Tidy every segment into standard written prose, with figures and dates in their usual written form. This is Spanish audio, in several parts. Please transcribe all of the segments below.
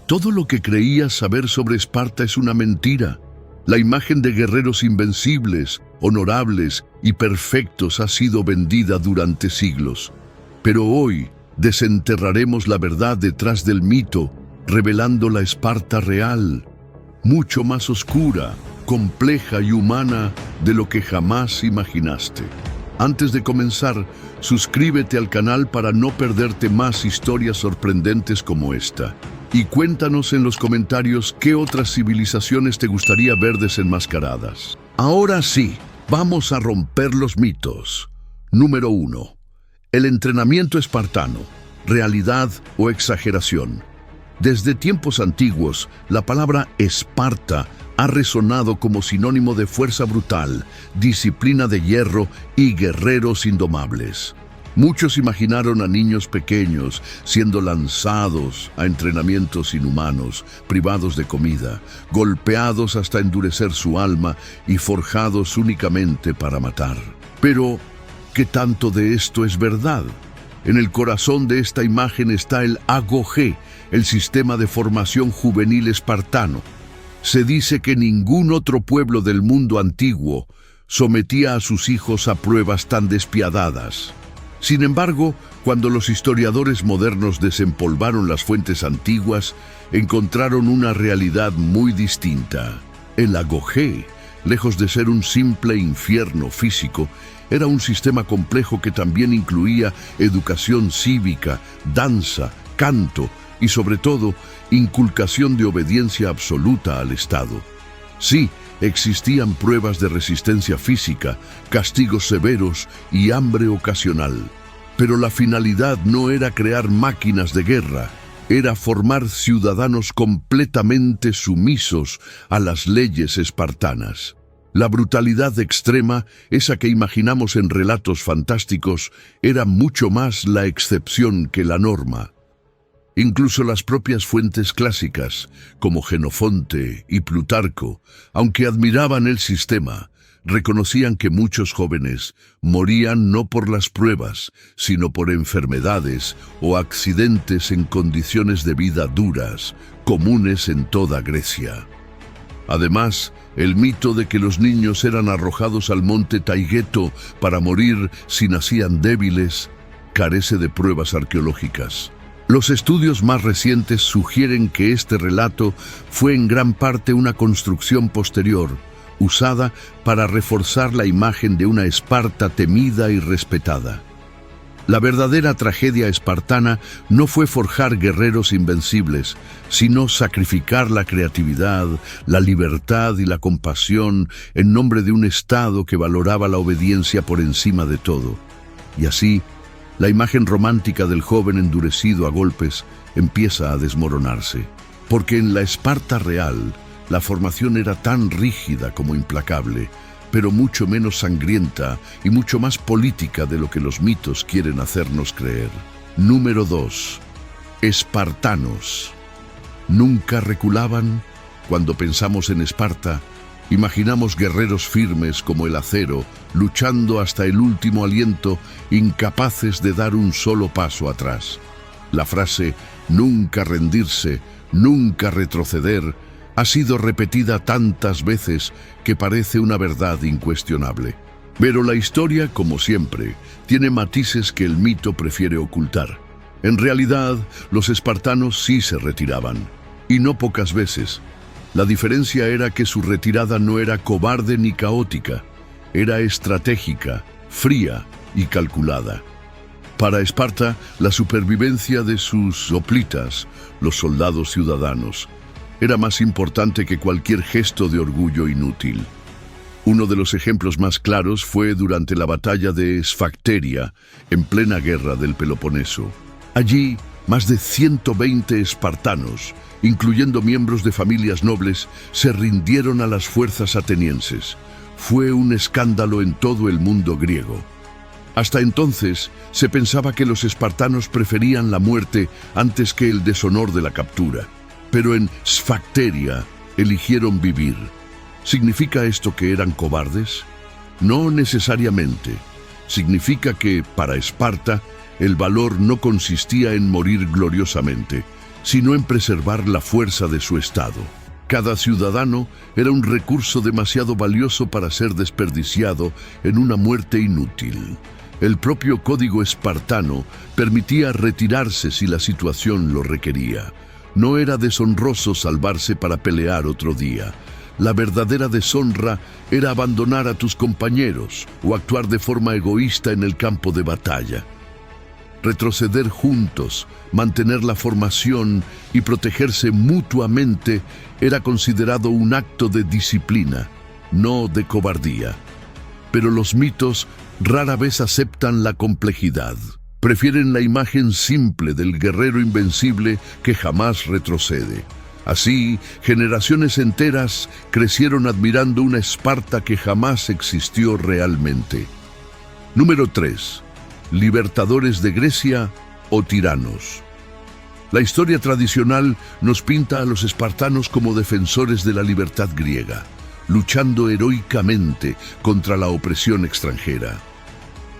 Todo lo que creías saber sobre Esparta es una mentira. La imagen de guerreros invencibles, honorables y perfectos ha sido vendida durante siglos. Pero hoy desenterraremos la verdad detrás del mito, revelando la Esparta real, mucho más oscura, compleja y humana de lo que jamás imaginaste. Antes de comenzar, suscríbete al canal para no perderte más historias sorprendentes como esta. Y cuéntanos en los comentarios qué otras civilizaciones te gustaría ver desenmascaradas. Ahora sí, vamos a romper los mitos. Número 1. El entrenamiento espartano, realidad o exageración. Desde tiempos antiguos, la palabra Esparta ha resonado como sinónimo de fuerza brutal, disciplina de hierro y guerreros indomables. Muchos imaginaron a niños pequeños siendo lanzados a entrenamientos inhumanos, privados de comida, golpeados hasta endurecer su alma y forjados únicamente para matar. Pero, ¿qué tanto de esto es verdad? En el corazón de esta imagen está el AGOG, el sistema de formación juvenil espartano. Se dice que ningún otro pueblo del mundo antiguo sometía a sus hijos a pruebas tan despiadadas. Sin embargo, cuando los historiadores modernos desempolvaron las fuentes antiguas, encontraron una realidad muy distinta. El AGOG, lejos de ser un simple infierno físico, era un sistema complejo que también incluía educación cívica, danza, canto y, sobre todo, inculcación de obediencia absoluta al Estado. Sí, existían pruebas de resistencia física, castigos severos y hambre ocasional. Pero la finalidad no era crear máquinas de guerra, era formar ciudadanos completamente sumisos a las leyes espartanas. La brutalidad extrema, esa que imaginamos en relatos fantásticos, era mucho más la excepción que la norma. Incluso las propias fuentes clásicas, como Jenofonte y Plutarco, aunque admiraban el sistema, reconocían que muchos jóvenes morían no por las pruebas, sino por enfermedades o accidentes en condiciones de vida duras, comunes en toda Grecia. Además, el mito de que los niños eran arrojados al monte Taygeto para morir si nacían débiles, carece de pruebas arqueológicas. Los estudios más recientes sugieren que este relato fue en gran parte una construcción posterior, usada para reforzar la imagen de una Esparta temida y respetada. La verdadera tragedia espartana no fue forjar guerreros invencibles, sino sacrificar la creatividad, la libertad y la compasión en nombre de un Estado que valoraba la obediencia por encima de todo. Y así, la imagen romántica del joven endurecido a golpes empieza a desmoronarse, porque en la Esparta real, la formación era tan rígida como implacable, pero mucho menos sangrienta y mucho más política de lo que los mitos quieren hacernos creer. Número 2. Espartanos. Nunca reculaban. Cuando pensamos en Esparta, imaginamos guerreros firmes como el acero, luchando hasta el último aliento, incapaces de dar un solo paso atrás. La frase «nunca rendirse, nunca retroceder» ha sido repetida tantas veces que parece una verdad incuestionable. Pero la historia, como siempre, tiene matices que el mito prefiere ocultar. En realidad, los espartanos sí se retiraban, y no pocas veces. La diferencia era que su retirada no era cobarde ni caótica, era estratégica, fría y calculada. Para Esparta, la supervivencia de sus hoplitas, los soldados ciudadanos, era más importante que cualquier gesto de orgullo inútil. Uno de los ejemplos más claros fue durante la batalla de Sfacteria, en plena guerra del Peloponeso. Allí, más de 120 espartanos, incluyendo miembros de familias nobles, se rindieron a las fuerzas atenienses. Fue un escándalo en todo el mundo griego. Hasta entonces, se pensaba que los espartanos preferían la muerte antes que el deshonor de la captura. Pero en Sfacteria eligieron vivir. ¿Significa esto que eran cobardes? No necesariamente. Significa que, para Esparta, el valor no consistía en morir gloriosamente, sino en preservar la fuerza de su Estado. Cada ciudadano era un recurso demasiado valioso para ser desperdiciado en una muerte inútil. El propio código espartano permitía retirarse si la situación lo requería. No era deshonroso salvarse para pelear otro día. La verdadera deshonra era abandonar a tus compañeros o actuar de forma egoísta en el campo de batalla. Retroceder juntos, mantener la formación y protegerse mutuamente era considerado un acto de disciplina, no de cobardía. Pero los mitos rara vez aceptan la complejidad. Prefieren la imagen simple del guerrero invencible que jamás retrocede. Así, generaciones enteras crecieron admirando una Esparta que jamás existió realmente. Número 3. Libertadores de Grecia o tiranos. La historia tradicional nos pinta a los espartanos como defensores de la libertad griega, luchando heroicamente contra la opresión extranjera.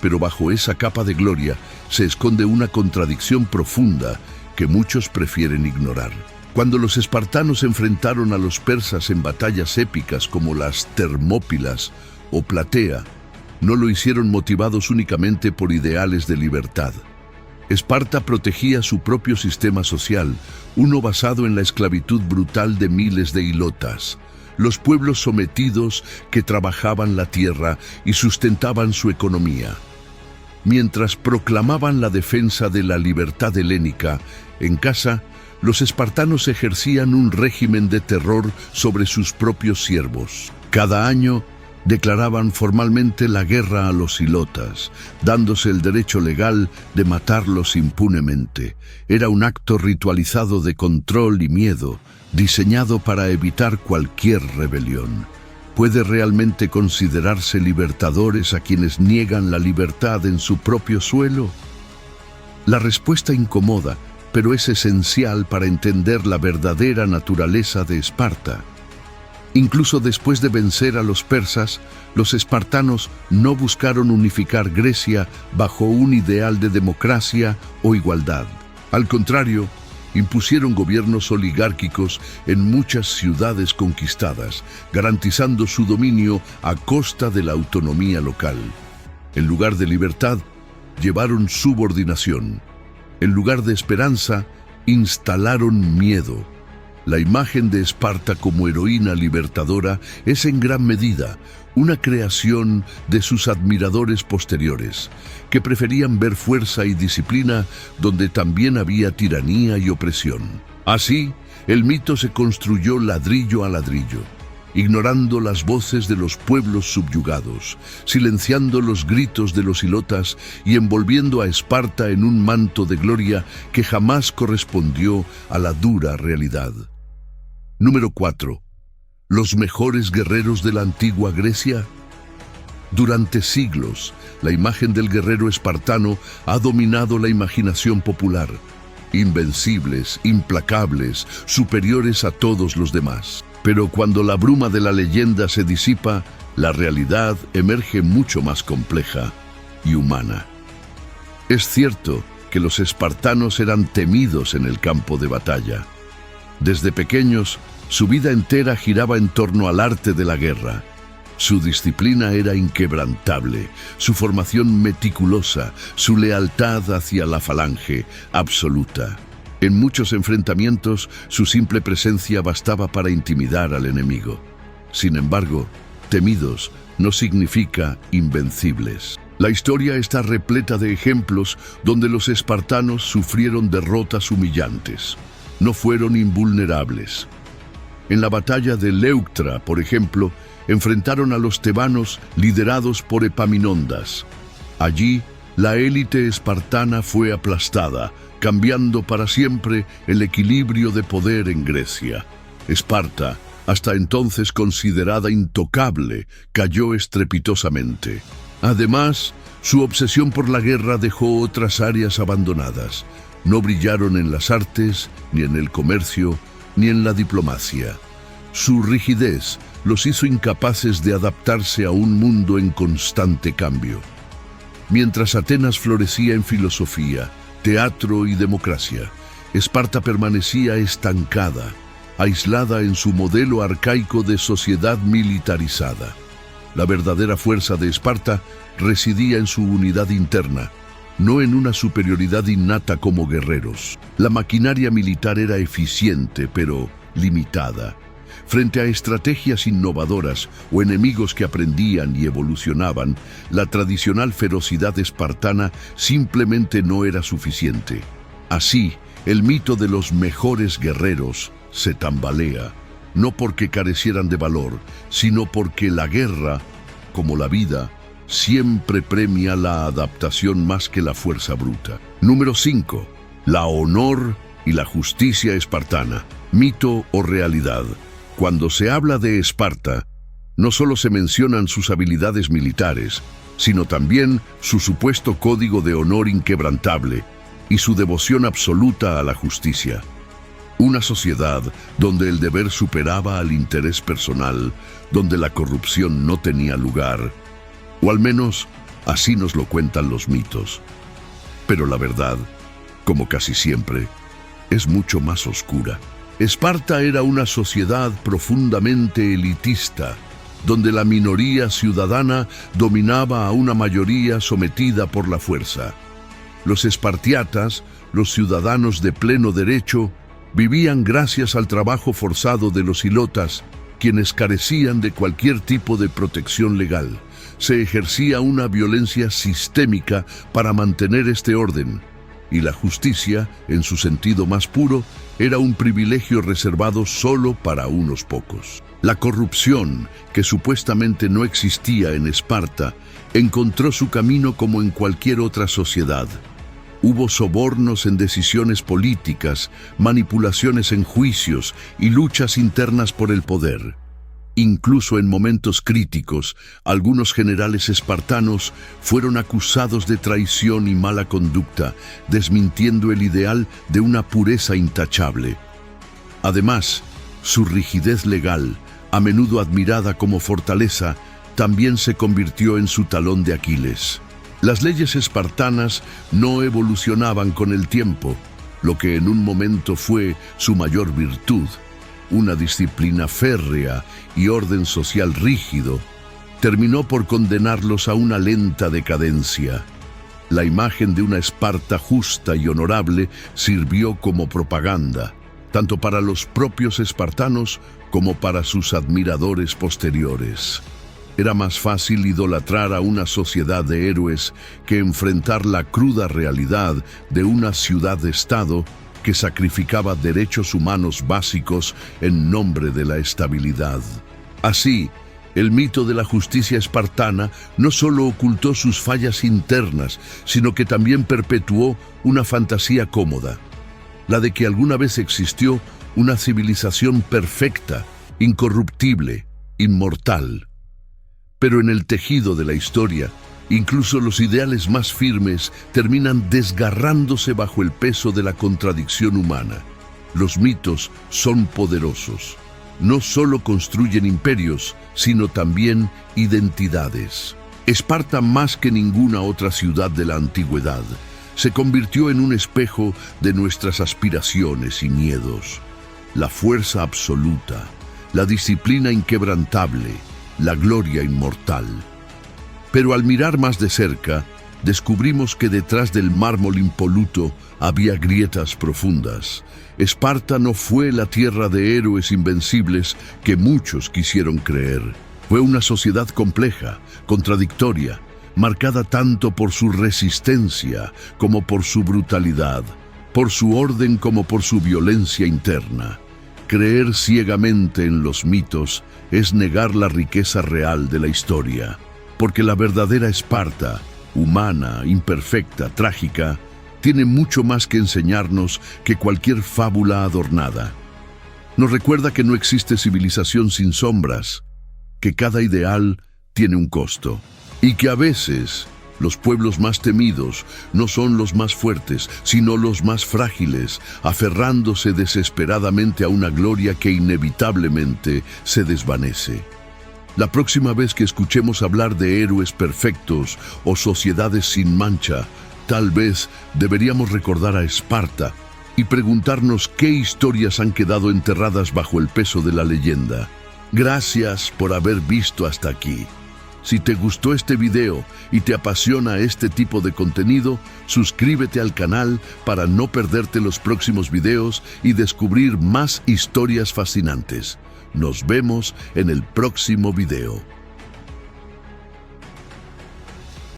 Pero bajo esa capa de gloria se esconde una contradicción profunda que muchos prefieren ignorar. Cuando los espartanos enfrentaron a los persas en batallas épicas como las Termópilas o Platea, no lo hicieron motivados únicamente por ideales de libertad. Esparta protegía su propio sistema social, uno basado en la esclavitud brutal de miles de ilotas, los pueblos sometidos que trabajaban la tierra y sustentaban su economía. Mientras proclamaban la defensa de la libertad helénica, en casa, los espartanos ejercían un régimen de terror sobre sus propios siervos. Cada año declaraban formalmente la guerra a los ilotas, dándose el derecho legal de matarlos impunemente. Era un acto ritualizado de control y miedo, diseñado para evitar cualquier rebelión. ¿Puede realmente considerarse libertadores a quienes niegan la libertad en su propio suelo? La respuesta incomoda, pero es esencial para entender la verdadera naturaleza de Esparta. Incluso después de vencer a los persas, los espartanos no buscaron unificar Grecia bajo un ideal de democracia o igualdad. Al contrario, impusieron gobiernos oligárquicos en muchas ciudades conquistadas, garantizando su dominio a costa de la autonomía local. En lugar de libertad, llevaron subordinación. En lugar de esperanza, instalaron miedo. La imagen de Esparta como heroína libertadora es en gran medida una creación de sus admiradores posteriores, que preferían ver fuerza y disciplina donde también había tiranía y opresión. Así, el mito se construyó ladrillo a ladrillo, ignorando las voces de los pueblos subyugados, silenciando los gritos de los ilotas y envolviendo a Esparta en un manto de gloria que jamás correspondió a la dura realidad. Número 4. ¿Los mejores guerreros de la antigua Grecia? Durante siglos, la imagen del guerrero espartano ha dominado la imaginación popular. Invencibles, implacables, superiores a todos los demás. Pero cuando la bruma de la leyenda se disipa, la realidad emerge mucho más compleja y humana. Es cierto que los espartanos eran temidos en el campo de batalla. Desde pequeños, su vida entera giraba en torno al arte de la guerra. Su disciplina era inquebrantable, su formación meticulosa, su lealtad hacia la falange absoluta. En muchos enfrentamientos, su simple presencia bastaba para intimidar al enemigo. Sin embargo, temidos no significa invencibles. La historia está repleta de ejemplos donde los espartanos sufrieron derrotas humillantes. No fueron invulnerables. En la batalla de Leuctra, por ejemplo, enfrentaron a los tebanos liderados por Epaminondas. Allí, la élite espartana fue aplastada, cambiando para siempre el equilibrio de poder en Grecia. Esparta, hasta entonces considerada intocable, cayó estrepitosamente. Además, su obsesión por la guerra dejó otras áreas abandonadas. No brillaron en las artes, ni en el comercio, ni en la diplomacia. Su rigidez los hizo incapaces de adaptarse a un mundo en constante cambio. Mientras Atenas florecía en filosofía, teatro y democracia, Esparta permanecía estancada, aislada en su modelo arcaico de sociedad militarizada. La verdadera fuerza de Esparta residía en su unidad interna, no en una superioridad innata como guerreros. La maquinaria militar era eficiente, pero limitada. Frente a estrategias innovadoras o enemigos que aprendían y evolucionaban, la tradicional ferocidad espartana simplemente no era suficiente. Así, el mito de los mejores guerreros se tambalea, no porque carecieran de valor, sino porque la guerra, como la vida, siempre premia la adaptación más que la fuerza bruta. Número 5. La honor y la justicia espartana. Mito o realidad. Cuando se habla de Esparta, no solo se mencionan sus habilidades militares, sino también su supuesto código de honor inquebrantable y su devoción absoluta a la justicia. Una sociedad donde el deber superaba al interés personal, donde la corrupción no tenía lugar, o al menos así nos lo cuentan los mitos. Pero la verdad, como casi siempre, es mucho más oscura. Esparta era una sociedad profundamente elitista, donde la minoría ciudadana dominaba a una mayoría sometida por la fuerza. Los espartiatas, los ciudadanos de pleno derecho, vivían gracias al trabajo forzado de los hilotas, quienes carecían de cualquier tipo de protección legal. Se ejercía una violencia sistémica para mantener este orden, y la justicia, en su sentido más puro, era un privilegio reservado solo para unos pocos. La corrupción, que supuestamente no existía en Esparta, encontró su camino como en cualquier otra sociedad. Hubo sobornos en decisiones políticas, manipulaciones en juicios y luchas internas por el poder. Incluso en momentos críticos, algunos generales espartanos fueron acusados de traición y mala conducta, desmintiendo el ideal de una pureza intachable. Además, su rigidez legal, a menudo admirada como fortaleza, también se convirtió en su talón de Aquiles. Las leyes espartanas no evolucionaban con el tiempo, lo que en un momento fue su mayor virtud. Una disciplina férrea y orden social rígido, terminó por condenarlos a una lenta decadencia. La imagen de una Esparta justa y honorable sirvió como propaganda, tanto para los propios espartanos como para sus admiradores posteriores. Era más fácil idolatrar a una sociedad de héroes que enfrentar la cruda realidad de una ciudad-estado que sacrificaba derechos humanos básicos en nombre de la estabilidad. Así, el mito de la justicia espartana no solo ocultó sus fallas internas, sino que también perpetuó una fantasía cómoda, la de que alguna vez existió una civilización perfecta, incorruptible, inmortal. Pero en el tejido de la historia, incluso los ideales más firmes terminan desgarrándose bajo el peso de la contradicción humana. Los mitos son poderosos. No solo construyen imperios, sino también identidades. Esparta, más que ninguna otra ciudad de la antigüedad, se convirtió en un espejo de nuestras aspiraciones y miedos. La fuerza absoluta, la disciplina inquebrantable, la gloria inmortal. Pero al mirar más de cerca, descubrimos que detrás del mármol impoluto había grietas profundas. Esparta no fue la tierra de héroes invencibles que muchos quisieron creer. Fue una sociedad compleja, contradictoria, marcada tanto por su resistencia como por su brutalidad, por su orden como por su violencia interna. Creer ciegamente en los mitos es negar la riqueza real de la historia. Porque la verdadera Esparta, humana, imperfecta, trágica, tiene mucho más que enseñarnos que cualquier fábula adornada. Nos recuerda que no existe civilización sin sombras, que cada ideal tiene un costo, y que a veces los pueblos más temidos no son los más fuertes, sino los más frágiles, aferrándose desesperadamente a una gloria que inevitablemente se desvanece. La próxima vez que escuchemos hablar de héroes perfectos o sociedades sin mancha, tal vez deberíamos recordar a Esparta y preguntarnos qué historias han quedado enterradas bajo el peso de la leyenda. Gracias por haber visto hasta aquí. Si te gustó este video y te apasiona este tipo de contenido, suscríbete al canal para no perderte los próximos videos y descubrir más historias fascinantes. Nos vemos en el próximo video.